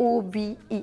OBE,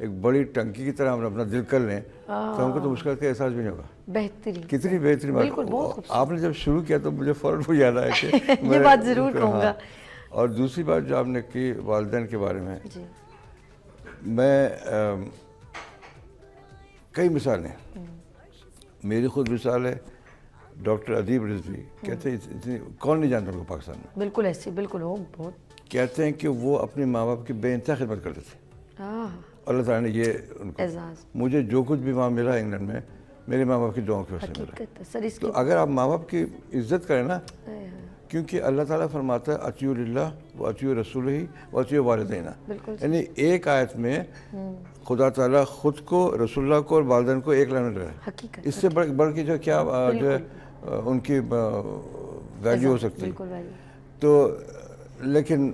ایک بڑی ٹنکی کی طرح ہم اپنا دل کر لیں تو ہم کو تو مشکل کا احساس بھی نہیں ہوگا. بہترین, کتنی بہترین بات. آپ نے جب شروع کیا تو مجھے فوراً وہ یاد آیا کہ یہ بات ضرور کہوں گا. اور دوسری بات جو آپ نے کی والدین کے بارے میں, میں کئی مثالیں, میری خود مثال ہے ڈاکٹر ادیب رضوی, کہتے ہیں کون نہیں جانتا ان کو پاکستان میں. بالکل ایسے, بالکل ہو بہت. کہتے ہیں کہ وہ اپنے ماں باپ کی بے انتہا خدمت کرتے تھے. اللہ تعالیٰ نے یہ ان کو, مجھے جو کچھ بھی وہاں ملا انگلینڈ میں میرے ماں باپ کی دعاؤں کی وجہ سے ملا. تو اگر آپ ماں باپ کی عزت کریں نا, کیونکہ اللہ تعالیٰ فرماتا ہے اطیعوا للہ و اطیعوا رسولہ و اطیعوا والدین, یعنی ایک آیت میں خدا تعالیٰ خود کو, رسول اللہ کو اور والدین کو ایک لائن میں رہا ہے. اس سے بڑھ کے جو کیا جو ہے ان کی ویلیو ہو سکتی ہے. تو لیکن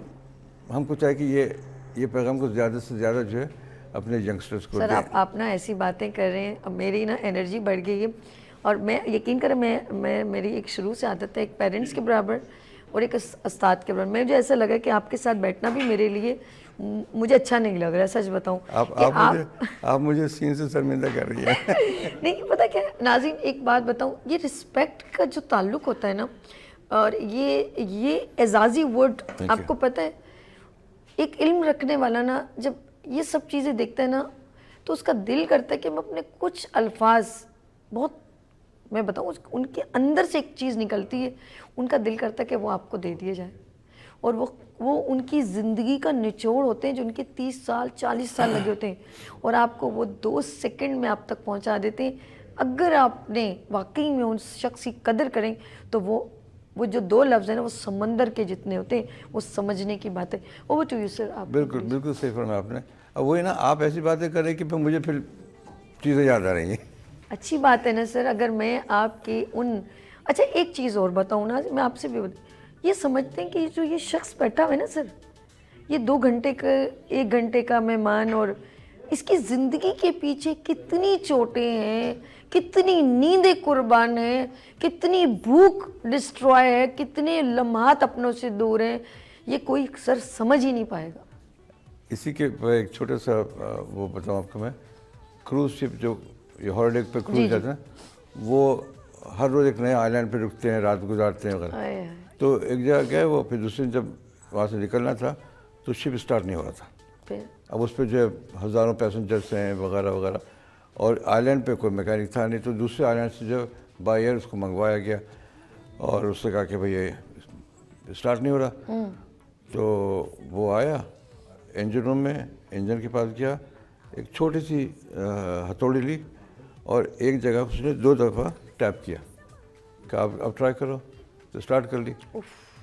ہم کو چاہے کہ یہ پیغام کو زیادہ سے زیادہ جو ہے اپنے ینگسٹرز کو سر آپ نا ایسی باتیں کر رہے ہیں, اب میری نا انرجی بڑھ گئی ہے. اور میں یقین کریں, میں میری ایک شروع سے عادت ہے ایک پیرنٹس کے برابر اور ایک استاد کے برابر. مجھے ایسا لگا کہ آپ کے ساتھ بیٹھنا بھی میرے لیے مجھے اچھا نہیں لگ رہا, سچ بتاؤں. آپ مجھے سین سے شرمندہ کر رہی ہیں. نہیں پتہ کیا ناظرین, ایک بات بتاؤں, یہ رسپیکٹ کا جو تعلق ہوتا ہے نا, اور یہ اعزازی ورڈ, آپ کو پتہ ہے ایک علم رکھنے والا نا جب یہ سب چیزیں دیکھتا ہے نا تو اس کا دل کرتا ہے کہ میں اپنے کچھ الفاظ, بہت میں بتاؤں ان کے اندر سے ایک چیز نکلتی ہے, ان کا دل کرتا ہے کہ وہ آپ کو دے دیے جائے. اور وہ ان کی زندگی کا نچوڑ ہوتے ہیں جو ان کے 30 سال 40 سال لگے ہوتے ہیں, اور آپ کو وہ 2 سیکنڈ میں آپ تک پہنچا دیتے ہیں. اگر آپ نے واقعی میں ان شخص کی قدر کریں تو وہ جو 2 لفظ ہیں نا وہ سمندر کے جتنے ہوتے ہیں, وہ سمجھنے کی بات ہے. Over to you sir. آپ بالکل صحیح فرمایا آپ نے. اب وہی نا, آپ ایسی باتیں کریں کہ مجھے پھر چیزیں یاد آ رہی ہیں. اچھی بات ہے نا سر. اگر میں آپ کی اچھا ایک چیز اور بتاؤں نا, میں آپ سے بھی یہ سمجھتے ہیں کہ جو یہ شخص بیٹھا ہوا ہے نا سر, یہ 2 گھنٹے کا 1 گھنٹے کا مہمان, اور اس کی زندگی کے پیچھے کتنی چوٹیں ہیں, کتنی نیندیں قربان ہیں, کتنی بھوک ڈسٹرائے ہے, کتنے لمحات اپنوں سے دور ہیں, یہ کوئی سر سمجھ ہی نہیں پائے گا. اسی کے ایک چھوٹا سا وہ بتاؤں آپ کو میں, کروز شپ جو یہ ہالیڈے پہ کروز جاتے ہیں, وہ ہر روز ایک نئے آئی لینڈ پہ رکتے ہیں, رات گزارتے ہیں وغیرہ. تو ایک جگہ گئے وہ, پھر دوسرے دن جب وہاں سے نکلنا تھا تو شپ اسٹارٹ نہیں ہو رہا تھا. اب اس پہ جو ہے ہزاروں پیسنجرس ہیں وغیرہ وغیرہ, اور آئی لینڈ پہ کوئی میکینک تھا نہیں, تو دوسرے آئی لینڈ سے جو بائی ایئر اس کو منگوایا گیا, اور اس سے کہا کہ بھئی یہ اسٹارٹ نہیں ہو رہا. تو وہ آیا انجن روم میں, انجن کے پاس گیا, ایک چھوٹی سی ہتھوڑی لی اور ایک جگہ اس نے 2 دفعہ ٹیپ کیا, کہا اب ٹرائی کرو, تو اسٹارٹ کر لی.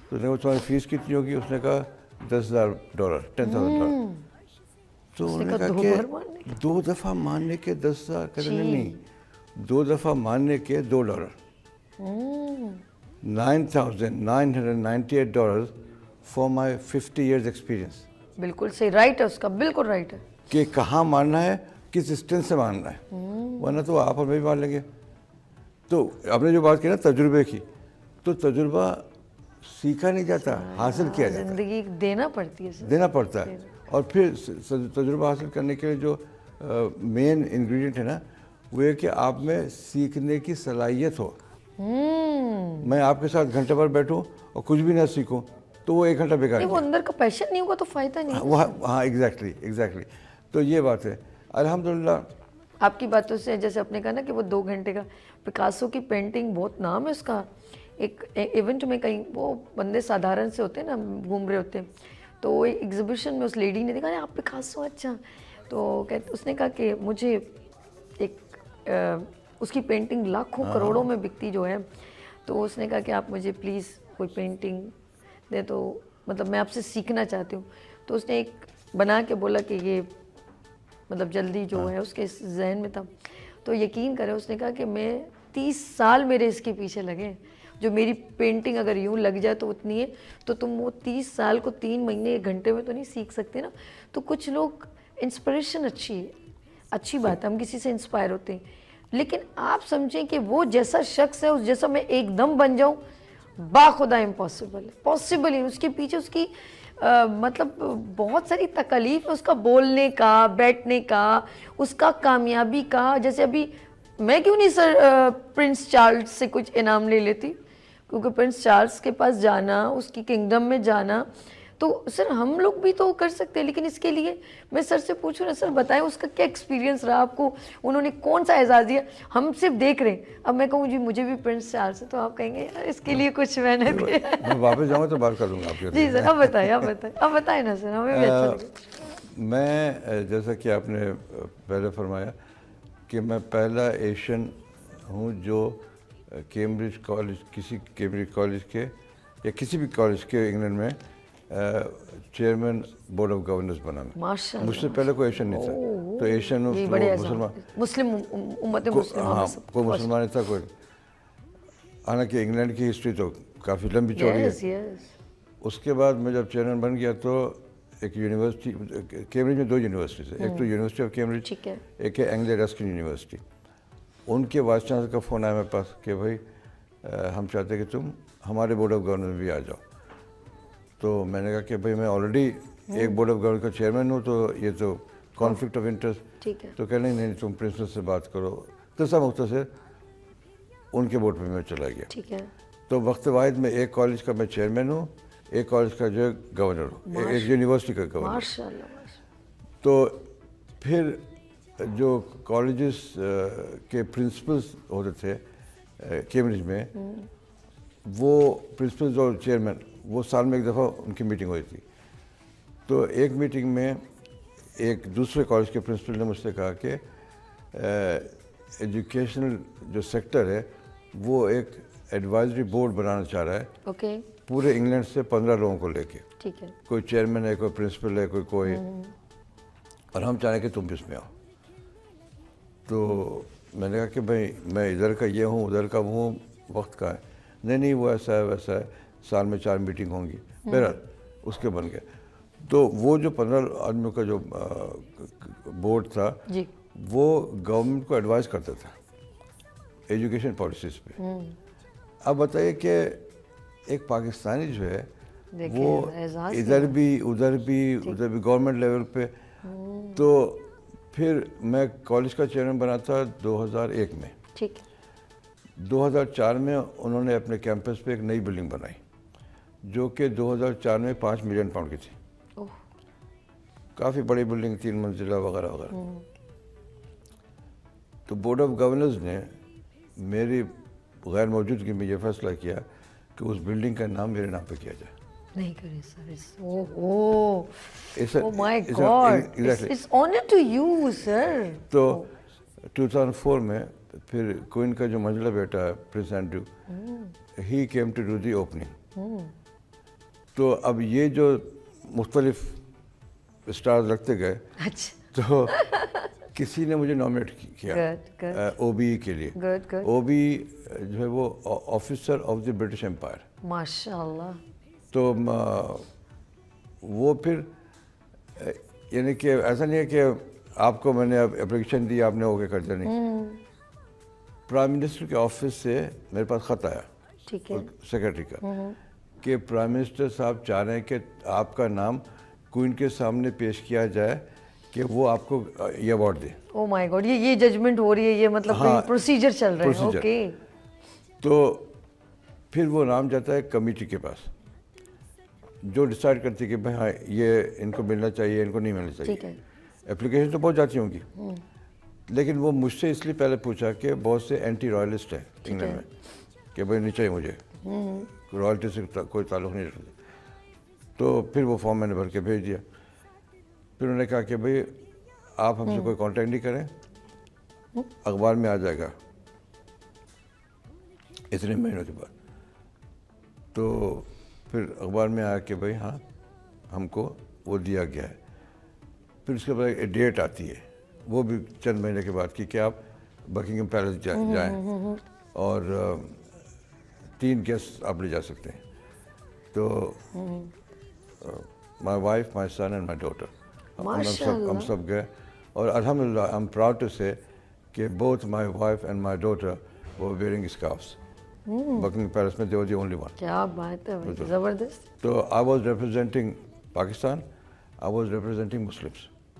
تو نے وہ تمہاری فیس کتنی ہوگی, اس نے کہا $10,000 $10,000. تو انہوں نے کہا کہ 2 دفعہ ماننے کے 10,000, کہتے نہیں 2 دفعہ ماننے کے $2. $9,998 for my 50 years experience. بالکل صحیح, رائٹ ہے اس کا, بالکل رائٹ ہے کہ کہاں ماننا ہے, کس اسٹینس سے ماننا ہے, ورنہ تو آپ اور میں بھی مان لیں گے. تو آپ نے جو بات کی نا تجربے کی, تو تجربہ سیکھا نہیں جاتا, حاصل کیا جاتا ہے. زندگی دینا پڑتی ہے, دینا پڑتا ہے. اور پھر تجربہ حاصل کرنے کے لیے جو مین انگریڈینٹ ہے نا, وہ یہ کہ آپ میں سیکھنے کی صلاحیت ہو. میں آپ کے ساتھ گھنٹے بھر بیٹھوں اور کچھ بھی نہ سیکھوں تو وہ 1 گھنٹہ بیکار ہے. وہ اندر کا پیشن نہیں ہوگا تو فائدہ نہیں. ہاں ایگزیکٹلی. تو یہ بات ہے. الحمدللہ آپ کی باتوں سے جیسے آپ نے کہا نا کہ وہ 2 گھنٹے کا, پکاسو کی پینٹنگ بہت نام ہے اس کا. ایک ایونٹ میں کہیں وہ بندے سادھارن سے ہوتے ہیں نا, گھوم رہے ہوتے ہیں, تو وہ ایگزیبیشن میں اس لیڈی نے دیکھا آپ پکاسو, اچھا. تو اس نے کہا کہ مجھے ایک اس کی پینٹنگ لاکھوں کروڑوں میں بکتی جو ہے, تو اس نے کہا کہ آپ مجھے پلیز کوئی پینٹنگ دے, تو مطلب میں آپ سے سیکھنا چاہتی ہوں. تو اس نے ایک بنا کے بولا کہ یہ مطلب جلدی جو ہے اس کے ذہن میں تھا. تو یقین کرے اس نے کہا کہ میں 30 سال میرے اس کے پیچھے لگے, جو میری پینٹنگ اگر یوں لگ جائے تو اتنی ہے, تو تم وہ 30 سال کو 3 مہینے 1 گھنٹے میں تو نہیں سیکھ سکتے نا. تو کچھ لوگ انسپریشن اچھی بات ہے, ہم کسی سے انسپائر ہوتے ہیں, لیکن آپ سمجھیں کہ وہ جیسا شخص ہے اس جیسا میں ایک دم بن جاؤں, باخدا امپاسبل ہے, پاسبل ہی. اس کے پیچھے اس کی مطلب بہت ساری تکلیف ہے اس کا بولنے کا, بیٹھنے کا, اس کا کامیابی کا. جیسے ابھی میں کیوں نہیں سر پرنس چارلز سے کچھ انعام لے لیتی, کیونکہ پرنس چارلز کے پاس جانا, اس کی کنگڈم میں جانا, تو سر ہم لوگ بھی تو کر سکتے ہیں. لیکن اس کے لیے میں سر سے پوچھوں نا, سر بتائیں اس کا کیا ایکسپیرینس رہا آپ کو, انہوں نے کون سا اعزاز دیا. ہم صرف دیکھ رہے ہیں, اب میں کہوں جی مجھے بھی پرنس چارلز ہے, تو آپ کہیں گے اس کے لیے کچھ محنت ہے. میں واپس جاؤں گا تو بات کر لوں گا آپ کے. جی سر اب بتائیں نا سر, ہمیں بھی اچھا لگے. میں جیسا کہ آپ نے پہلے فرمایا کہ میں پہلا ایشین ہوں جو کیمبرج کالج, کسی کیمبرج کالج کے یا کسی بھی کالج کے انگلینڈ میں چیئرمین بورڈ آف گورنرز بنا. مجھ سے پہلے کوئی ایشین نہیں تھا, تو ایشین مسلم امت مسلمہ, ہاں کوئی مسلمان نہیں تھا کوئی. حالانکہ انگلینڈ کی ہسٹری تو کافی لمبی چوڑی ہے. اس کے بعد میں جب چیئرمین بن گیا تو ایک یونیورسٹی, کیمبرج میں 2 یونیورسٹیز ہیں, ایک تو یونیورسٹی آف کیمبرج, ایک ہے اینگلو رسکن یونیورسٹی. ان کے وائس چانسلر کا فون آیا میرے پاس کہ بھائی ہم چاہتے ہیں کہ تم ہمارے بورڈ آف گورنر میں بھی آ جاؤ. تو میں نے کہا کہ بھائی میں آلریڈی ایک بورڈ آف گورنر کا چیئرمین ہوں, تو یہ تو کانفلکٹ آف انٹرسٹ. تو کہنے نہیں تم پرنسپل سے بات کرو. تو سب مختصر ان کے بورڈ پہ میں چلا گیا. تو وقت واحد میں ایک کالج کا میں چیئرمین ہوں, ایک کالج کا جو ہے گورنر ہوں, ایک یونیورسٹی کا گورنر. تو پھر جو کالجز کے پرنسپلز ہوتے تھے کیمبرج میں, وہ پرنسپلز اور چیئرمین وہ سال میں ایک دفعہ ان کی میٹنگ ہوئی تھی. تو ایک میٹنگ میں ایک دوسرے کالج کے پرنسپل نے مجھ سے کہا کہ ایجوکیشنل جو سیکٹر ہے وہ ایک ایڈوائزری بورڈ بنانا چاہ رہا ہے پورے انگلینڈ سے 15 لوگوں کو لے کے. کوئی چیئرمین ہے, کوئی پرنسپل ہے, کوئی اور ہم چاہ رہے ہیں کہ تم بھی اس میں آؤ. تو میں نے کہا کہ بھائی میں ادھر کا یہ ہوں, ادھر کا وہ ہوں, وقت کا ہے. نہیں وہ ایسا ہے ویسا ہے, سال میں 4 میٹنگ ہوں گی. بہرحال اس کے بن گئے. تو وہ جو 15 آدمیوں کا جو بورڈ تھا وہ گورنمنٹ کو ایڈوائز کرتا تھا ایجوکیشن پالیسیز پہ. اب بتائیے کہ ایک پاکستانی جو ہے وہ ادھر بھی گورنمنٹ لیول پہ. تو پھر میں کالج کا چیئرمین بنا تھا 2001 میں. 2004 میں انہوں نے اپنے کیمپس پہ ایک نئی بلڈنگ بنائی جو کہ 2004 میں 5 ملین پاؤنڈ کی تھی. کافی بڑی بلڈنگ, 3 منزلہ وغیرہ وغیرہ. تو بورڈ آف گورنرز نے میری غیر موجودگی میں یہ فیصلہ کیا کہ اس بلڈنگ کا نام میرے نام پہ کیا جائے. نہیں کریں سر. Oh my God, it's honor to you sir. تو 2004 میں پھر کوئن کا جو منجلا بیٹا ہے prince Andrew, he came to do the opening. تو اب یہ جو مختلف اسٹارز رکھتے گئے, تو کسی نے مجھے نامنیٹ کیا او بی کے لیے. او بی جو ہے وہ officer of the British umpire. ماشاء اللہ. تو وہ پھر یعنی کہ ایسا نہیں ہے کہ آپ کو میں نے اپلیکیشن دی آپ نے اوکے کر دیا, نہیں. پرائم منسٹر کے آفس سے میرے پاس خط آیا سیکرٹری کا کہ پرائم منسٹر صاحب چاہ رہے ہیں کہ آپ کا نام کوئن کے سامنے پیش کیا جائے کہ وہ آپ کو یہ ایوارڈ دے. او مائی گاڈ, یہ ججمنٹ ہو رہی ہے, یہ مطلب پروسیجر چل رہا ہے. اوکے. تو پھر وہ نام جاتا ہے کمیٹی کے پاس جو ڈیسائیڈ کرتی ہے کہ بھائی ہاں یہ ان کو ملنا چاہیے, ان کو نہیں ملنا چاہیے. اپلیکیشن تو بہت جاتی ہوں گی, لیکن وہ مجھ سے اس لیے پہلے پوچھا کہ بہت سے اینٹی رائلسٹ ہیں انگلینڈ میں کہ بھائی نہیں چاہیے مجھے, رائلٹی سے کوئی تعلق نہیں رکھتا. تو پھر وہ فارم میں نے بھر کے بھیج دیا. پھر انہوں نے کہا کہ بھائی آپ ہم سے کوئی کانٹیکٹ نہیں کریں, اخبار میں آ جائے گا اتنے مہینوں کے بعد. تو پھر اخبار میں آیا کہ بھائی ہاں ہم کو وہ دیا گیا ہے. پھر اس کے بعد ایک ڈیٹ آتی ہے, وہ بھی چند مہینے کے بعد کی کہ آپ بکنگھم پیلس جائیں اور 3 گیسٹ آپ لے جا سکتے ہیں. تو my wife, my son and my daughter, ہم سب گئے. اور الحمدللہ I am proud to say کہ both my wife and my daughter were wearing scarfs. Buckingham Palace میں they were the only one. کیا بات ہے, زبردست. تو I was representing Pakistan, I was representing Muslims.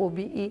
OBE,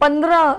15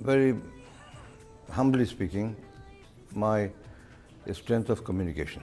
Very humbly speaking, my strength of communication.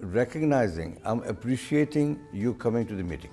recognizing, I'm appreciating you coming to the meeting.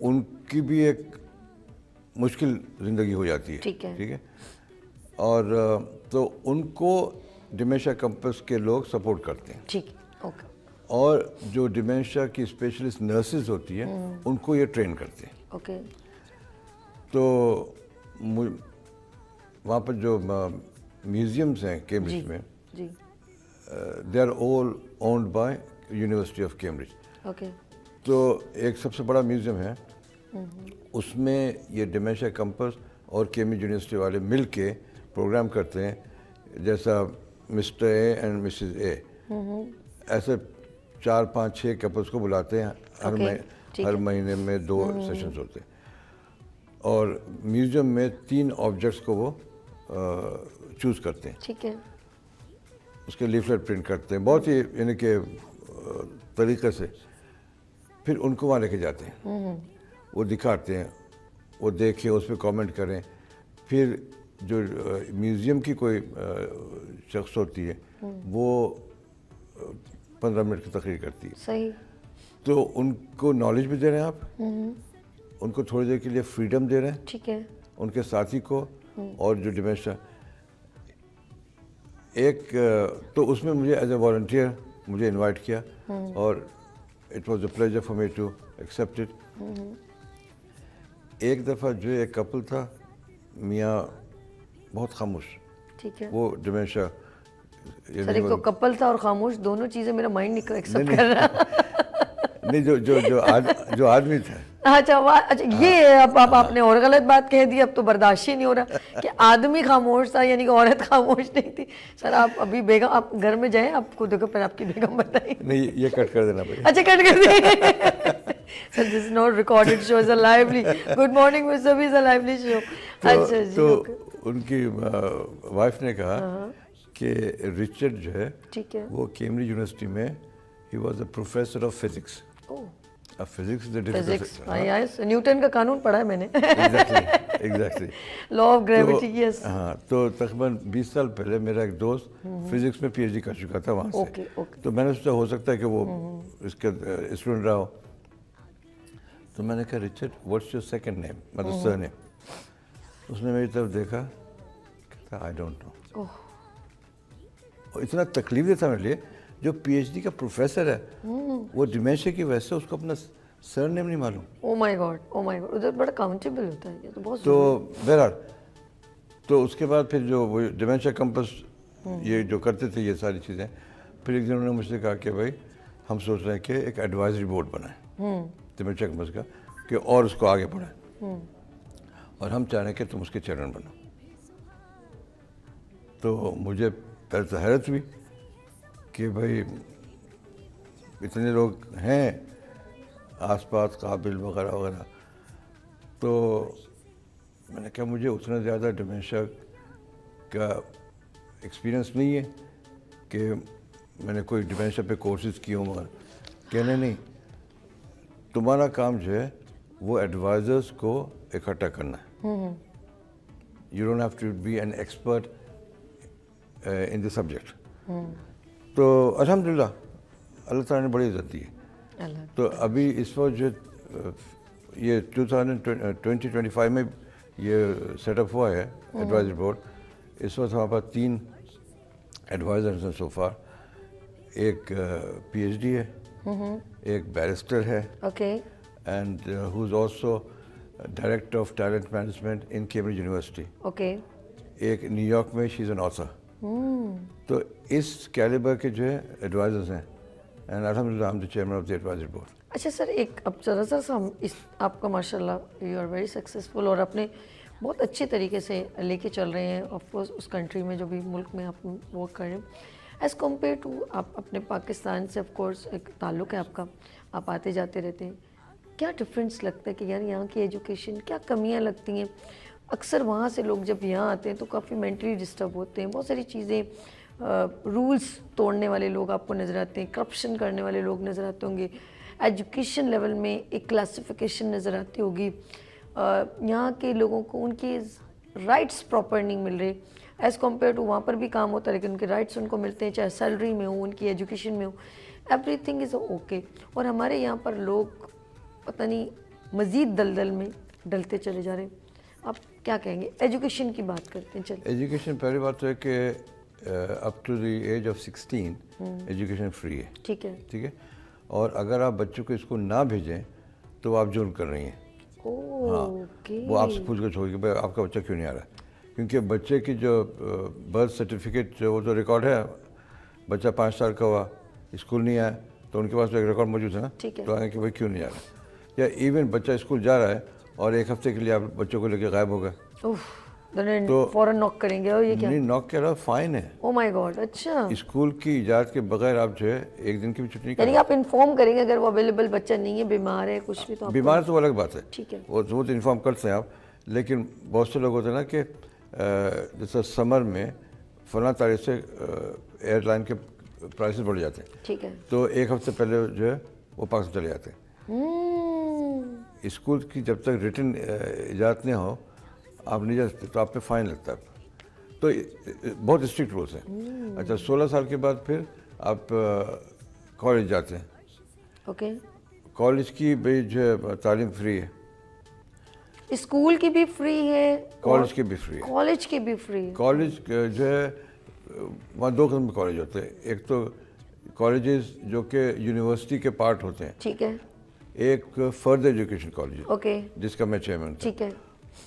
ان کی بھی ایک مشکل زندگی ہو جاتی ہے. ٹھیک ہے. اور تو ان کو ڈیمینشیا کمپس کے لوگ سپورٹ کرتے ہیں. ٹھیک. اوکے. اور جو ڈیمینشیا کی اسپیشلسٹ نرسز ہوتی ہیں ان کو یہ ٹرین کرتے ہیں. اوکے. تو وہاں پر جو میوزیمس ہیں کیمبرج میں, جی, they are all owned by University of Cambridge. Okay. تو ایک سب سے بڑا میوزیم ہے, اس میں یہ ڈیمینشیا کمپس اور کیمبرج یونیورسٹی والے مل کے پروگرام کرتے ہیں, جیسا مسٹر اے اینڈ مسز اے, ایسے 4 5 6 کپلس کو بلاتے ہیں ہر مہینے میں 2 سیشنز ہوتے ہیں. اور میوزیم میں 3 آبجیکٹس کو وہ چوز کرتے ہیں. ٹھیک ہے. اس کے لیفلیٹ پرنٹ کرتے ہیں بہت ہی یعنی کہ طریقے سے, پھر ان کو وہاں لے کے جاتے ہیں, وہ دکھاتے ہیں, وہ دیکھیں, اس پہ کامنٹ کریں. پھر جو میوزیم کی کوئی شخص ہوتی ہے وہ 15 منٹ کی تقریر کرتی ہے. صحیح. تو ان کو نالج بھی دے رہے ہیں آپ, ان کو تھوڑی دیر کے لیے فریڈم دے رہے ہیں. ٹھیک ہے. ان کے ساتھی کو اور جو ڈیمینشیا ایک تو اس میں مجھے ایز اے والنٹیئر مجھے انوائٹ کیا, اور it was a pleasure for me to accept it. ایک دفعہ جو ایک کپل تھا, میاں بہت خاموش. ٹھیک ہے. وہ ڈیمینشیا سر ایک تو کپل تھا اور خاموش, دونوں چیزیں میرا مائنڈ نہیں ایکسیپٹ کر رہا. نہیں, جو آدمی تھا. اچھا یہ اب آپ نے اور غلط بات کہہ دی, اب تو برداشت ہی نہیں ہو رہا کہ آدمی خاموش تھا یعنی کہ عورت خاموش نہیں تھی. سر آپ ابھی بیگم, آپ گھر میں جائیں, آپ کو دیکھو پھر آپ کی بیگم بتائیں. نہیں, یہ کٹ کر دینا پڑے. اچھا کٹ کر دیں. Sir this is not recorded show, is a lively. Good morning with سبھی, از اے لائیولی شو. اچھا جی. تو ان کی وائف نے کہا کہ رچرڈ جو ہے ٹھیک ہے, وہ کیمبرج یونیورسٹی میں he was a professor of physics. Physics Newton کا قانون پڑھا ہے میں نے. Exactly law of gravity. Yes. ہاں, تو تقریباً 20 سال پہلے میرا ایک دوست فزکس میں PhD کر چکا تھا وہاں سے. تو میں نے سوچا ہو سکتا ہے کہ وہ اس کا اسٹوڈنٹ رہا ہو. تو میں نے کہا Richard what's your second name, مطلب سر نیم. اس نے میری طرف دیکھا, کہتا آئی ڈونٹ نو. اور اتنا تکلیف دہ تھا میرے لیے, جو PhD کا پروفیسر ہے وہ ڈیمینشیا کی وجہ سے اس کو اپنا سر نیم نہیں معلوم. او مائی گاڈ, او مائی گاڈ, ادھر بڑا کاؤنٹیبل ہوتا ہے یہ تو بہت. تو بہرحال تو اس کے بعد پھر جو وہ ڈیمینشیا کمپس یہ جو کرتے تھے یہ ساری چیزیں, پھر ایک دن انہوں نے مجھ سے کہا کہ بھائی ہم سوچ رہے ہیں کہ ایک ایڈوائزری بورڈ بنائیں ڈیمینشیا کمپس کا, کہ اور اس کو آگے بڑھائیں, اور ہم چاہ رہے ہیں کہ تم اس کے چیئرمین بنو. تو مجھے پہلے تو حیرت ہوئی کہ بھائی اتنے لوگ ہیں آس پاس قابل وغیرہ وغیرہ. تو میں نے کہا مجھے اتنا زیادہ ڈیمینشیا کا ایکسپیرئنس نہیں ہے کہ میں نے کوئی ڈیمینشیا پہ کورسز کی ہوں, مگر کہنے نہیں, تمہارا کام جو ہے وہ ایڈوائزرس کو اکٹھا کرنا ہے. You don't have to be an expert in the subject. تو الحمدللہ اللہ تعالیٰ نے بڑی عزت دی ہے. تو ابھی اس وقت جو یہ 2025 میں یہ سیٹ اپ ہوا ہے ایڈوائزری بورڈ, اس وقت ہمارے پاس 3 ایڈوائزرز ہیں سو فار. ایک PhD ہے, ایک بیرسٹر ہے, and who is also director of talent management in Cambridge university. ایک نیو یارک میں, شی از این آتھر. تو اس کیلیبر کے جو ہے ایڈوائزرز ہیں, اینڈ الحمدللہ I am the chairman of the advisory board. اچھا سر, ایک اب ذرا سا ہم اس آپ کا ماشاء اللہ یو آر ویری سکسیزفل, اور اپنے بہت اچھے طریقے سے لے کے چل رہے ہیں آف کورس اس کنٹری میں جو بھی ملک میں آپ ورک کر رہے ہیں, ایز کمپیئر ٹو آپ اپنے پاکستان سے آف کورس ایک تعلق ہے آپ کا, آپ آتے جاتے رہتے ہیں. کیا ڈفرینس لگتا ہے کہ یار یہاں کی ایجوکیشن, کیا کمیاں لگتی ہیں؟ اکثر وہاں سے لوگ جب یہاں آتے ہیں تو کافی مینٹلی ڈسٹرب ہوتے ہیں, بہت ساری چیزیں, رولز توڑنے والے لوگ آپ کو نظر آتے ہیں, کرپشن کرنے والے لوگ نظر آتے ہوں گے, ایجوکیشن لیول میں ایک کلاسیفیکیشن نظر آتی ہوگی, یہاں کے لوگوں کو ان کی رائٹس پراپر نہیں مل رہے ایز کمپیئر ٹو وہاں پر بھی کام ہوتا ہے لیکن ان کے رائٹس ان کو ملتے ہیں, چاہے سیلری میں ہو, ان کی ایجوکیشن میں ہو, ایوری تھنگ از اوکے. اور ہمارے یہاں پر لوگ پتہ نہیں مزید دلدل میں ڈلتے چلے جا رہے ہیں. آپ کیا کہیں گے؟ ایجوکیشن کی بات کرتے ہیں. چلیں, ایجوکیشن پہلی بات تو ہے کہ up to the age of 16 education free ہے. ٹھیک ہے. ٹھیک ہے, اور اگر آپ بچوں کو اسکول نہ بھیجیں تو آپ جرم کر رہی ہیں. اوکے. وہ آپ سے پوچھ گچھ ہوگی کہ بھائی آپ کا بچہ کیوں نہیں آ رہا ہے, کیونکہ بچے کی جو برتھ سرٹیفکیٹ جو وہ تو ریکارڈ ہے, بچہ 5 سال کا ہوا اسکول نہیں آیا تو ان کے پاس تو ایک ریکارڈ موجود ہے نا, تو آئیں کہ بھائی کیوں نہیں آ رہا. یا ایون بچہ اسکول جا رہا ہے اور 1 ہفتے کے لیے آپ بچوں کو لے کے غائب ہو گئے تو فوراً ناک کریں گے. اور یہ کیا؟ نہیں, ناک کہہ رہا, فائن ہے. او مائی گاڈ. اچھا, اسکول کی اجازت کے بغیر آپ جو ہے 1 دن کی بھی چھٹی نہیں یعنی آپ انفارم کریں گے اگر وہ اویلیبل بچہ نہیں ہے, بیمار ہے, کچھ بھی, تو بیمار تو الگ بات ہے. ٹھیک ہے, وہ تو انفارم کرتے ہیں آپ, لیکن بہت سے لوگ ہوتے ہیں نا کہ جیسے سمر میں فلاں تاریخ سے ایئر لائن کے پرائسز بڑھ جاتے ہیں. ٹھیک ہے, تو 1 ہفتے پہلے جو ہے وہ پاکستان چلے جاتے ہیں. اسکول کی جب تک ریٹن اجازت نہیں ہو آپ نہیں جا سکتے, تو آپ پہ فائن لگتا ہے. تو بہت اسٹرکٹ رولس ہیں. اچھا, 16 سال کے بعد پھر آپ کالج جاتے ہیں. اوکے. کالج کی بھی جو ہے تعلیم فری ہے. اسکول کی بھی فری ہے, کالج کی بھی فری ہے. کالج کی بھی فری ہے. کالج جو ہے وہاں 2 قسم کے کالج ہوتے ہیں. ایک تو کالجز جو کہ یونیورسٹی کے پارٹ ہوتے ہیں. ٹھیک ہے. ایک فردر ایجوکیشن کالج, اوکے, جس کا میں چیئرمین تھا. ٹھیک ہے.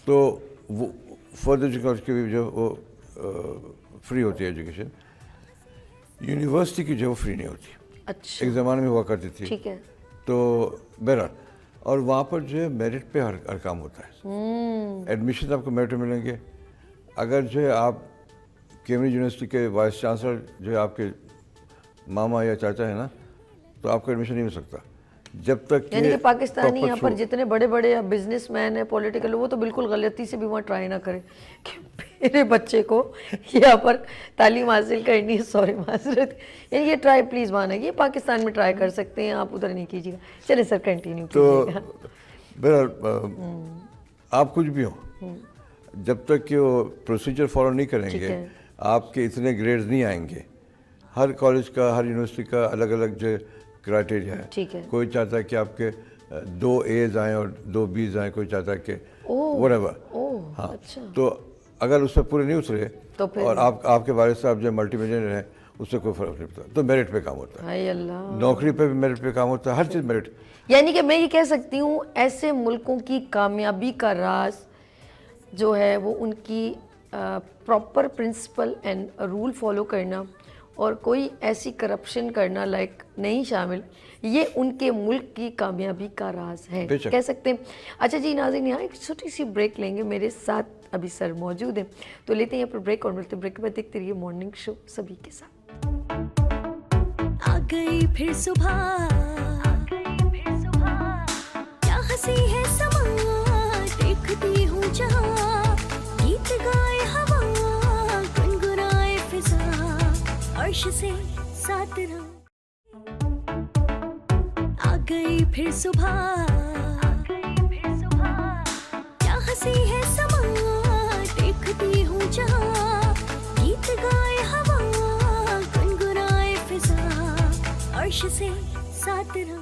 تو وہ فردر ایجوکیشن کالج کی بھی جو وہ فری ہوتی ہے ایجوکیشن. یونیورسٹی کی جو وہ فری نہیں ہوتی. اچھا, ایک زمانے میں ہوا کرتی تھی. ٹھیک ہے. تو بہرحال, اور وہاں پر جو ہے میرٹ پہ ہر کام ہوتا ہے. ایڈمیشن آپ کو میرٹ پہ ملیں گے. اگر جو ہے آپ کیمبرج یونیورسٹی کے وائس چانسلر جو ہے آپ کے ماما یا چاچا ہے نا, تو آپ کو ایڈمیشن نہیں مل سکتا جب تک. یعنی کہ پاکستانی یہاں پر جتنے بڑے بڑے بزنس مین ہیں, پولیٹیکل, وہ تو بالکل غلطی سے بھی وہاں ٹرائی نہ کریں کہ میرے بچے کو یہاں پر تعلیم حاصل کرنی ہے. سوری, معذرت, یعنی یہ ٹرائی پلیز مانا, یہ پاکستان میں ٹرائی کر سکتے ہیں, آپ ادھر نہیں کیجیے گا. چلیں سر, کنٹینیو کیجیے گا. تو بہرحال آپ کچھ بھی ہوں, جب تک کہ وہ پروسیجر فالو نہیں کریں گے آپ کے اتنے گریڈز نہیں آئیں گے. ہر کالج کا, ہر یونیورسٹی کا الگ الگ جو کرائٹیریا ہے. ٹھیک ہے. کوئی چاہتا ہے کہ آپ کے 2 A's آئیں اور 2 B's آئیں, کوئی چاہتا ہے کہ whatever. ہاں, تو اگر اس سے پورے نہیں اترے اور آپ کے والد صاحب جو ملٹی ملینئر ہیں, اس سے کوئی فرق نہیں پڑتا. تو میرٹ پہ کام ہوتا ہے. اللہ, نوکری پہ بھی میرٹ پہ کام ہوتا ہے, ہر چیز میرٹ. یعنی کہ میں یہ کہہ سکتی ہوں ایسے ملکوں کی کامیابی کا راز جو ہے وہ ان کی proper principle and rule follow کرنا اور کوئی ایسی کرپشن کرنا لائک نہیں شامل, یہ ان کے ملک کی کامیابی کا راز ہے, کہہ سکتے ہیں. اچھا جی ناظرین, یہاں ایک چھوٹی سی بریک لیں گے. میرے ساتھ ابھی سر موجود ہیں, تو لیتے ہیں یہاں پر بریک اور ملتے ہیں بریک کے بعد. دیکھتے رہیے مارننگ شو سبھی کے ساتھ. آ گئی پھر صبح, کیا ہنسی ہے سما, دیکھتی ہوں جہاں, گیت گائے ہوا, گنگنائے فضا, عرش سے ساتھ رہا. آ گئی پھر صبح, کیا ہنسی ہے سما, دیکھتی ہوں جہاں, گیت گائے ہوا, گنگنائے فضا, عرش سے ساتھ رہا.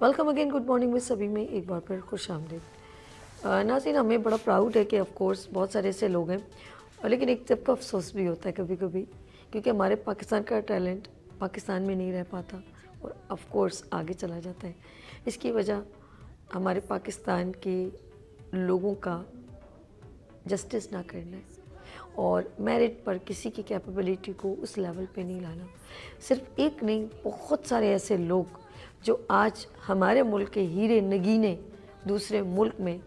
ویلکم اگین, گڈ مارننگ میں سبھی میں ایک بار پھر خوش آمدید. ناظرین, ہمیں بڑا پراؤڈ ہے کہ آف کورس بہت سارے ایسے لوگ ہیں, لیکن ایک طرف کا افسوس بھی ہوتا ہے کبھی کبھی, کیونکہ ہمارے پاکستان کا ٹیلنٹ پاکستان میں نہیں رہ پاتا اور آف کورس آگے چلا جاتا ہے. اس کی وجہ ہمارے پاکستان کے لوگوں کا جسٹس نہ کرنا ہے اور میرٹ پر کسی کی کیپیبلٹی کو اس لیول پہ نہیں لانا. صرف ایک نہیں, بہت سارے ایسے لوگ جو آج ہمارے ملک کے ہیرے نگینے دوسرے ملک میں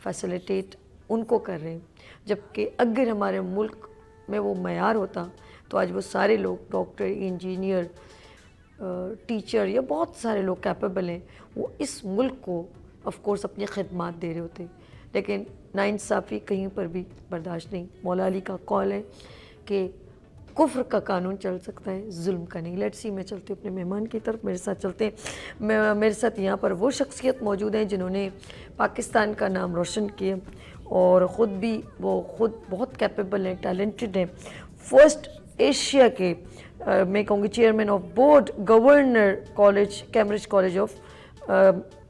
فیسیلیٹیٹ ان کو کر رہے ہیں, جبکہ اگر ہمارے ملک میں وہ معیار ہوتا تو آج وہ سارے لوگ ڈاکٹر, انجینئر, ٹیچر یا بہت سارے لوگ کیپیبل ہیں, وہ اس ملک کو آف کورس اپنی خدمات دے رہے ہوتے. لیکن ناانصافی کہیں پر بھی برداشت نہیں. مولا علی کا قول ہے کہ کفر کا قانون چل سکتا ہے, ظلم کا نہیں. لیٹس سی, میں چلتی ہوں اپنے مہمان کی طرف. میرے ساتھ چلتے ہیں, میرے ساتھ یہاں پر وہ شخصیت موجود ہیں جنہوں نے پاکستان کا نام روشن کیا اور وہ خود بہت کیپیبل ہیں, ٹیلنٹڈ ہیں. فرسٹ ایشیا کے میں کہوں گی chairman of board governor college, Cambridge college of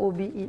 OBE।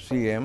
CAM,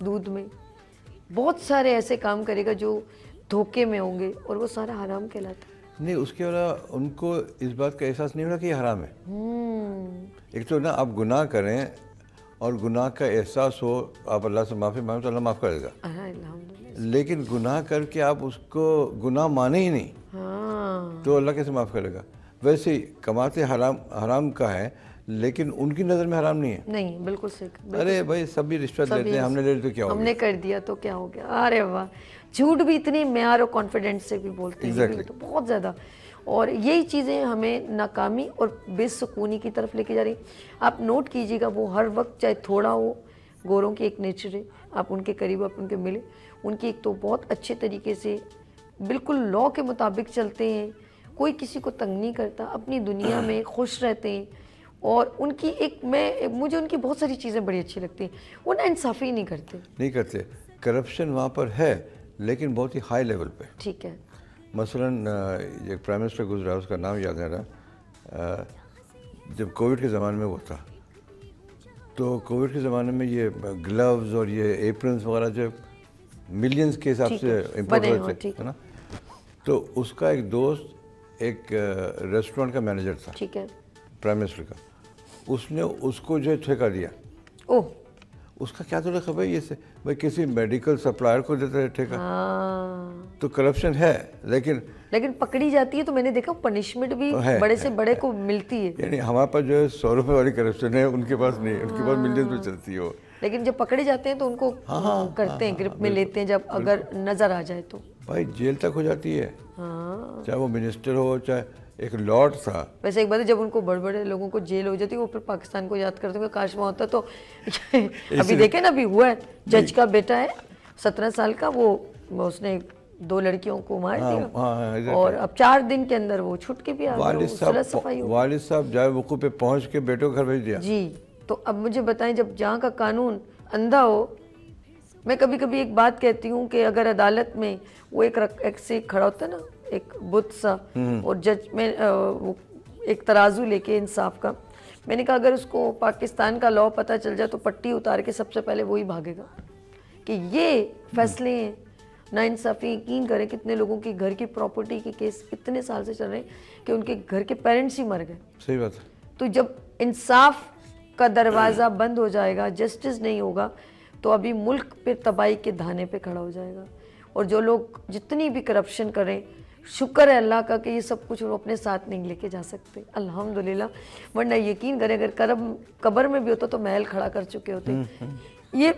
دودھ میں, بہت سارے ایسے کام کرے گا جو دھوکے میں ہوں گے اور وہ سارا حرام کہلاتا ہے. نہیں, اس کے علاوہ ان کو اس بات کا احساس نہیں ہونا کہ یہ حرام ہے. ایک تو نا آپ گناہ کریں اور گناہ کا احساس ہو, آپ اللہ سے معافی مانگیں تو اللہ معاف کر دے گا, لیکن گناہ کر کے آپ اس کو گناہ مانے ہی نہیں تو اللہ کیسے معاف کرے گا. ویسے ہی کماتے حرام کا ہے لیکن ان کی نظر میں حرام نہیں ہے. نہیں, بالکل صحیح. ارے بھائی سب بھی رشوت لیتے ہیں, ہم نے لے لی تو کیا ہو ہم نے کر دیا تو کیا ہو گیا. ارے واہ, جھوٹ بھی اتنی معیار اور کانفیڈنس سے بھی بولتے ہیں تو بہت زیادہ. اور یہی چیزیں ہمیں ناکامی اور بے سکونی کی طرف لے کے جا رہی. آپ نوٹ کیجیے گا, وہ ہر وقت چاہے تھوڑا ہو, گوروں کی ایک نیچر ہے, آپ ان کے قریب آپ ان کے ملے, ان کی ایک تو بہت اچھے طریقے سے بالکل لاء کے مطابق چلتے ہیں, کوئی کسی کو تنگ نہیں کرتا, اپنی دنیا میں خوش رہتے ہیں. اور ان کی مجھے ان کی بہت ساری چیزیں بڑی اچھی لگتی ہیں. وہ نا انصافی نہیں کرتے. کرپشن وہاں پر ہے لیکن بہت ہی ہائی لیول پہ. ٹھیک ہے. مثلاً ایک پرائم منسٹر گزرا, اس کا نام یاد نہیں رہا, جب کووڈ کے زمانے میں وہ تھا تو کووڈ کے زمانے میں یہ گلوز اور یہ ایپرنس وغیرہ جو ملینز کے حساب سے امپورٹ ہوتے ہے نا, تو اس کا ایک دوست ایک ریسٹورینٹ کا مینیجر تھا, ٹھیک ہے, پرائم منسٹر کا. اس نے اس کو جو ہے ٹھیکہ دیا. اس کا کیا تو لگا بھائی, یہ بھائی کسی میڈیکل سپلائر کو دیتا ہے ٹھیکہ, تو کرپشن ہے. لیکن پکڑی جاتی ہے تو میں نے دیکھا پنشمنٹ بھی بڑے سے بڑے کو ملتی ہے. یعنی ہمارے پاس جو ہے 100 روپے والی کرپشن ہے, ان کے پاس نہیں, ان کے پاس ملینز میں چلتی ہے وہ. لیکن جب پکڑے جاتے ہیں تو ان کو کرتے ہیں, گرپ میں لیتے ہیں, جب اگر نظر آ جائے تو بھائی جیل تک ہو جاتی ہے, چاہے وہ منسٹر ہو چاہے ایک لارڈ تھا. ویسے ایک بات ہے, جب ان کو بڑے بڑے لوگوں کو جیل ہو جاتی ہے, وہ پھر پاکستان کو یاد کرتے ہیں کہ کاش وہاں ہوتا. تو ابھی دیکھیں نا, ابھی ہوا ہے, جج کا بیٹا ہے 17 سال کا, وہ اس نے 2 لڑکیوں کو مار دیا اور اب 4 دن کے اندر وہ چھٹ کے بھی آ گیا. والد صاحب جائے وقوع پہ پہنچ کے بیٹوں کو گھر بھیج دیا. جی, تو اب مجھے بتائیں, جب جہاں کا قانون اندھا ہو, میں کبھی کبھی ایک بات کہتی ہوں کہ اگر عدالت میں وہ ایک سے کھڑا ہوتا ہے نا, ایک بت سا, اور جج میں ایک ترازو لے کے انصاف کا, میں نے کہا اگر اس کو پاکستان کا لاء پتہ چل جائے تو پٹی اتار کے سب سے پہلے وہی بھاگے گا کہ یہ فیصلے ہیں. نا انصافی, یقین کریں کتنے لوگوں کی گھر کی پراپرٹی کے کیس اتنے سال سے چل رہے ہیں کہ ان کے گھر کے پیرنٹس ہی مر گئے. صحیح بات ہے. تو جب انصاف کا دروازہ بند ہو جائے گا, جسٹس نہیں ہوگا, تو ابھی ملک پہ تباہی کے دھانے پہ کھڑا ہو جائے گا. اور جو لوگ جتنی بھی کرپشن کریں, شکر ہے اللہ کا کہ یہ سب کچھ وہ اپنے ساتھ نہیں لے کے جا سکتے, الحمدللہ. ورنہ یقین کریں اگر قبر میں بھی ہوتا تو محل کھڑا کر چکے ہوتے. یہ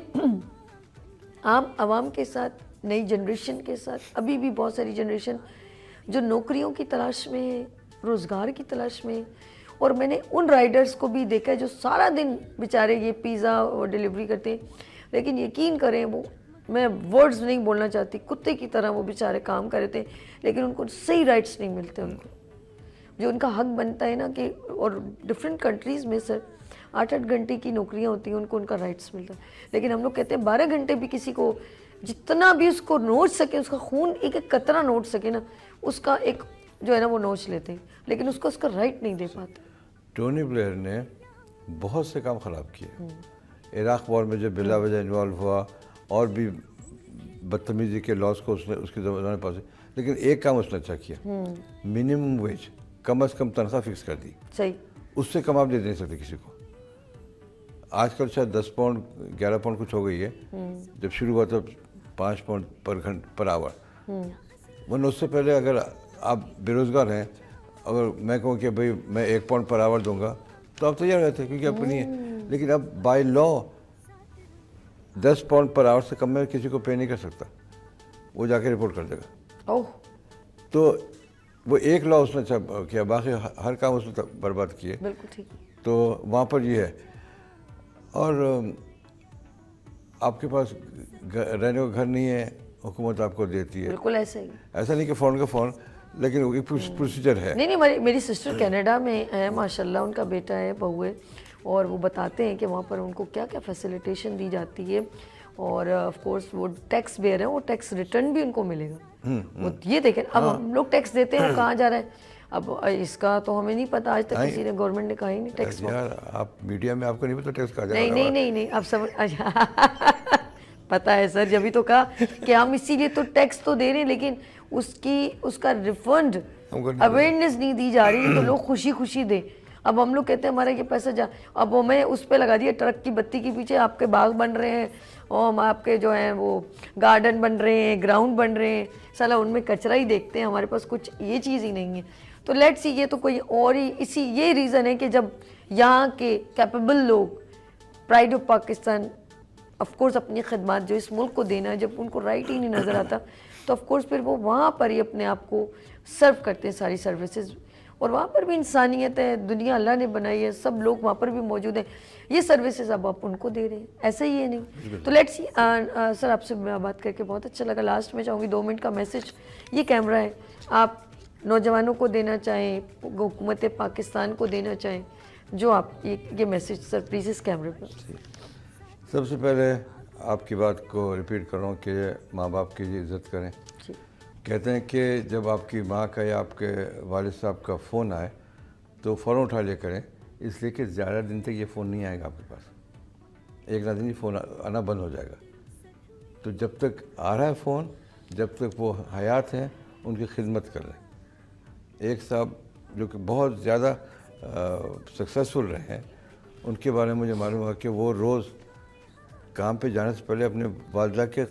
عام عوام کے ساتھ, نئی جنریشن کے ساتھ, ابھی بھی بہت ساری جنریشن جو نوکریوں کی تلاش میں ہے, روزگار کی تلاش میں ہے. اور میں نے ان رائڈرز کو بھی دیکھا ہے جو سارا دن بیچارے یہ پیزا اور ڈیلیوری کرتے ہیں, لیکن یقین کریں وہ, میں ورڈز نہیں بولنا چاہتی, کتے کی طرح وہ بیچارے کام کرتے ہیں, لیکن ان کو صحیح رائٹس نہیں ملتے. ان کو جو ان کا حق بنتا ہے نا کہ, اور ڈفرینٹ کنٹریز میں سر 8-8 گھنٹے کی نوکریاں ہوتی ہیں, ان کو ان کا رائٹس ملتا ہے. لیکن ہم لوگ کہتے ہیں 12 گھنٹے بھی کسی کو جتنا بھی اس کو نوچ سکے, اس کا خون ایک ایک قطرہ نوچ سکے نا, اس کا ایک جو ہے نا وہ نوچ لیتے ہیں, لیکن اس کو اس کا رائٹ نہیں دے پاتے. ٹونی بلیئر نے بہت سے کام خراب کیے. عراق وار میں جب بلا وجہ انوالو ہوا, اور بھی بدتمیزی کے لاس کو اس کے زمانے پاس, لیکن ایک کام اس نے اچھا کیا, منیمم ویج, کم از کم تنخواہ فکس کر دی. صحیح. اس سے کم آپ دے نہیں سکتے کسی کو. آج کل شاید 10 پاؤنڈ 11 پاؤنڈ کچھ ہو گئی ہے, جب شروع ہوا تو 5 پاؤنڈ پر آور. ورنہ اس سے پہلے اگر آپ بے روزگار ہیں, اگر میں کہوں کہ بھائی میں 1 پاؤنڈ پر آور دوں گا تو آپ تیار رہتے کیونکہ اپنی ہے. لیکن اب بائی لاء 10 پاؤنڈ پر آور سے کم میں کسی کو پے نہیں کر سکتا, وہ جا کے رپورٹ کر دے گا. تو وہ ایک لاء اس نے اچھا کیا, باقی ہر کام اس نے برباد کیے. بالکل ٹھیک. تو وہاں پر یہ ہے. اور آپ کے پاس رہنے کا گھر نہیں ہے, حکومت آپ کو دیتی ہے. بالکل ایسا ہی. ایسا نہیں کہ فون کا فون, لیکن ایک پروسیجر ہے. نہیں, میری سسٹر کینیڈا میں ہے ماشاءاللہ, ان کا بیٹا ہے, بہو ہے, اور وہ بتاتے ہیں کہ وہاں پر ان کو کیا کیا فیسیلیٹیشن دی جاتی ہے. اور آف کورس وہ ٹیکس بیئر ہیں, وہ ٹیکس ریٹرن بھی ان کو ملے گا. وہ یہ دیکھیں, اب ہم لوگ ٹیکس دیتے ہیں, وہ کہاں جا رہا ہے, اب اس کا تو ہمیں نہیں پتا, آج تک کسی نے گورنمنٹ نے کہا ہی نہیں ٹیکس. یار آپ میڈیا میں آپ کو نہیں پتا ٹیکس کہاں جا رہا ہے. نہیں, آپ سمجھ پتا ہے سر, جبھی تو کہا کہ ہم اسی لیے تو ٹیکس تو دے رہے ہیں, لیکن اس کا ریفنڈ اویئرنیس نہیں دی جا رہی, تو لوگ خوشی خوشی دیں. اب ہم لوگ کہتے ہیں ہمارا یہ پیسہ اب ہمیں اس پہ لگا دیا ٹرک کی بتی کے پیچھے آپ کے باغ بن رہے ہیں, اور ہم آپ کے جو ہیں وہ گارڈن بن رہے ہیں, گراؤنڈ بن رہے ہیں, سالہ ان میں کچرا ہی دیکھتے ہیں, ہمارے پاس کچھ یہ چیز ہی نہیں ہے. تو لیٹ سی, یہ تو کوئی اور ہی یہ ریزن ہے کہ جب یہاں کے کیپیبل لوگ, pride of Pakistan of course اپنی خدمات جو اس ملک کو دینا ہے, جب ان کو رائٹ ہی نہیں نظر آتا, تو آف کورس پھر وہ وہاں پر ہی اپنے آپ کو سرو کرتے ہیں ساری سروسز. اور وہاں پر بھی انسانیت ہے, دنیا اللہ نے بنائی ہے, سب لوگ وہاں پر بھی موجود ہیں, یہ سروسز اب آپ ان کو دے رہے ہیں, ایسا ہی ہے نہیں. تو لیٹس سی سر, آپ سے بات کر کے بہت اچھا لگا. لاسٹ میں چاہوں گی 2 منٹ کا میسج, یہ کیمرہ ہے, آپ نوجوانوں کو دینا چاہیں, حکومت پاکستان کو دینا چاہیں, جو آپ یہ میسج سر پلیز اس کیمرے پر. سب سے پہلے آپ کی بات کو ریپیٹ کر رہا ہوں کہ ماں باپ کی عزت کریں. کہتے ہیں کہ جب آپ کی ماں کا یا آپ کے والد صاحب کا فون آئے تو فوراً اٹھا لیا کریں, اس لیے کہ زیادہ دن تک یہ فون نہیں آئے گا آپ کے پاس, ایک نہ دن یہ فون آنا بند ہو جائے گا. تو جب تک آ رہا ہے فون, جب تک وہ حیات ہیں, ان کی خدمت کر لیں. ایک صاحب جو کہ بہت زیادہ سکسیزفل رہے ہیں, ان کے بارے میں مجھے معلوم ہوا کہ وہ روز کام پہ جانے سے پہلے اپنے والدہ کے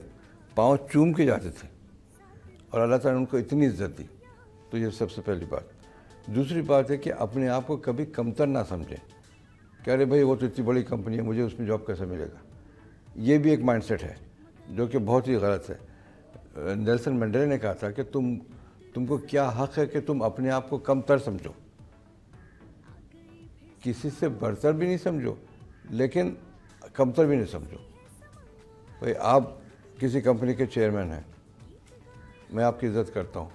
پاؤں چوم کے جاتے تھے, اور اللہ تعالیٰ نے ان کو اتنی عزت دی. تو یہ سب سے پہلی بات. دوسری بات ہے کہ اپنے آپ کو کبھی کمتر نہ سمجھیں کہ ارے بھائی وہ تو اتنی بڑی کمپنی ہے, مجھے اس میں جاب کیسے ملے گا. یہ بھی ایک مائنڈ سیٹ ہے جو کہ بہت ہی غلط ہے. نیلسن منڈیلا نے کہا تھا کہ تم کو کیا حق ہے کہ تم اپنے آپ کو کمتر سمجھو, کسی سے برتر بھی نہیں سمجھو, لیکن کمتر بھی نہیں سمجھو. بھائی آپ کسی کمپنی کے چیئرمین ہیں, میں آپ کی عزت کرتا ہوں,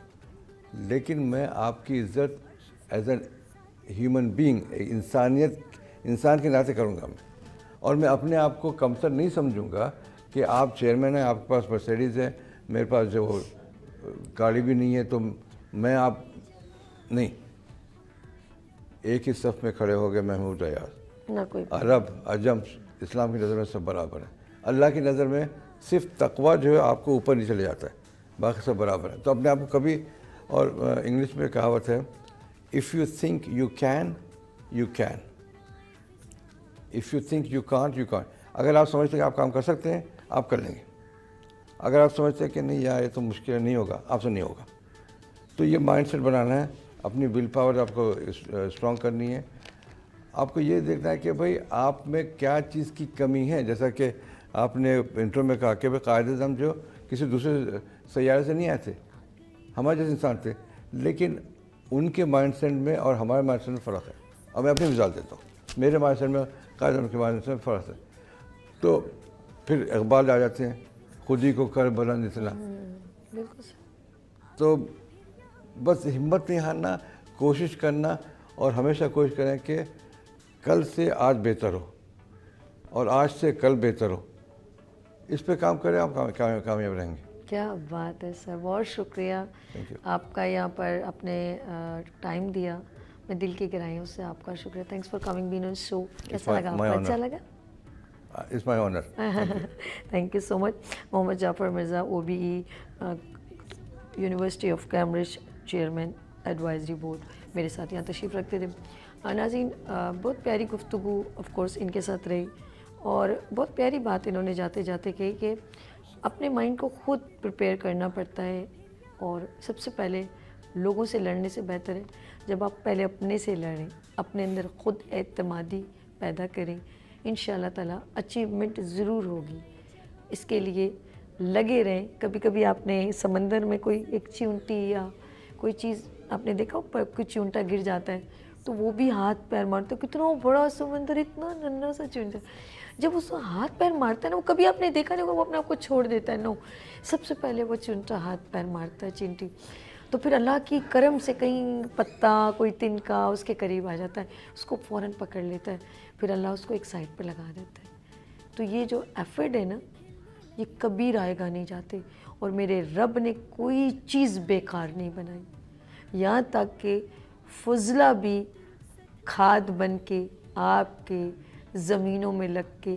لیکن میں آپ کی عزت ایز این ہیومن بینگ, انسان کے ناطے کروں گا میں, اور میں اپنے آپ کو کمتر نہیں سمجھوں گا کہ آپ چیئرمین ہیں, آپ کے پاس مرسیڈیز ہے, میرے پاس جو گاڑی بھی نہیں ہے, تو میں آپ نہیں. ایک ہی صف میں کھڑے ہو گئے محمود ایاز, عرب عجم اسلام کی نظر میں سب برابر ہیں. اللہ کی نظر میں صرف تقوی جو ہے آپ کو اوپر نہیں چلے جاتا ہے, باقی سب برابر ہیں. تو اپنے آپ کو کبھی, اور انگلش میں کہاوت ہے, if you think you can you can, if you think you can't you can't. اگر آپ سمجھتے ہیں کہ آپ کام کر سکتے ہیں, آپ کر لیں گے. اگر آپ سمجھتے ہیں کہ نہیں یار یہ تو مشکل نہیں ہوگا, آپ سے نہیں ہوگا. تو یہ مائنڈ سیٹ بنانا ہے, اپنی ول پاور آپ کو اسٹرانگ کرنی ہے. آپ کو یہ دیکھنا ہے کہ بھائی آپ میں کیا چیز کی کمی ہے. جیسا کہ آپ نے انٹرو میں کہا کہ قائد اعظم جو کسی دوسرے سیارے سے نہیں آئے تھے, ہمارے جیسے انسان تھے, لیکن ان کے مائنڈ سیٹ میں اور ہمارے مائنڈ سیٹ میں فرق ہے. اور میں اپنی مثال دیتا ہوں, میرے مائنڈ سیٹ میں قائد اعظم کے مائنڈ سیٹ میں فرق ہے. تو پھر اقبال آ جاتے ہیں, خود ہی کو کر بلند اتنا. تو بس ہمت نہیں ہارنا, کوشش کرنا, اور ہمیشہ کوشش کریں کہ کل سے آج بہتر ہو اور آج سے کل بہتر ہو. اس پہ کام کریں, آپ کامیاب رہیں گے. کیا بات ہے سر, بہت شکریہ آپ کا یہاں پر اپنے ٹائم دیا. میں دل کی گہرائیوں سے آپ کا شکریہ. تھینکس فار کمنگ بین آن شو. کیسا لگا آپ کو, اچھا لگا؟ It's my honor. Thank you so much. Muhammad Jafar Mirza, OBE, university of Cambridge chairman, advisory board, میرے ساتھ یہاں تشریف رکھتے تھے. ناظرین, بہت پیاری گفتگو آف کورس ان کے ساتھ رہی, اور بہت پیاری بات انہوں نے جاتے جاتے کہی کہ اپنے مائنڈ کو خود پریپیئر کرنا پڑتا ہے, اور سب سے پہلے لوگوں سے لڑنے سے بہتر ہے جب آپ پہلے اپنے سے لڑیں, اپنے اندر خود اعتمادی پیدا کریں. انشاءاللہ تعالیٰ اچیومنٹ ضرور ہوگی. اس کے لیے لگے رہیں. کبھی کبھی آپ نے سمندر میں کوئی ایک چیونٹی یا کوئی چیز آپ نے دیکھا, اوپر کوئی چیونٹا گر جاتا ہے تو وہ بھی ہاتھ پیر مارتا ہے. کتنا بڑا سمندر, اتنا ننھا سا چیونٹا, جب اس کو ہاتھ پیر مارتا ہے نا, وہ کبھی آپ نے دیکھا نہیں ہوگا وہ اپنے آپ کو چھوڑ دیتا ہے. نو, سب سے پہلے وہ چیونٹا ہاتھ پیر مارتا ہے, چینٹی. تو پھر اللہ کی کرم سے کہیں پتا, کوئی تنکا اس کے قریب آ جاتا ہے, اس کو فوراً پکڑ لیتا ہے, پھر اللہ اس کو ایک سائڈ پہ لگا دیتا ہے. تو یہ جو ایفرٹ ہے نا, یہ کبھی رائے گا نہیں جاتے. اور میرے رب نے کوئی چیز بیکار نہیں بنائی, یہاں تک کہ فضلہ بھی کھاد بن کے آپ کے زمینوں میں لگ کے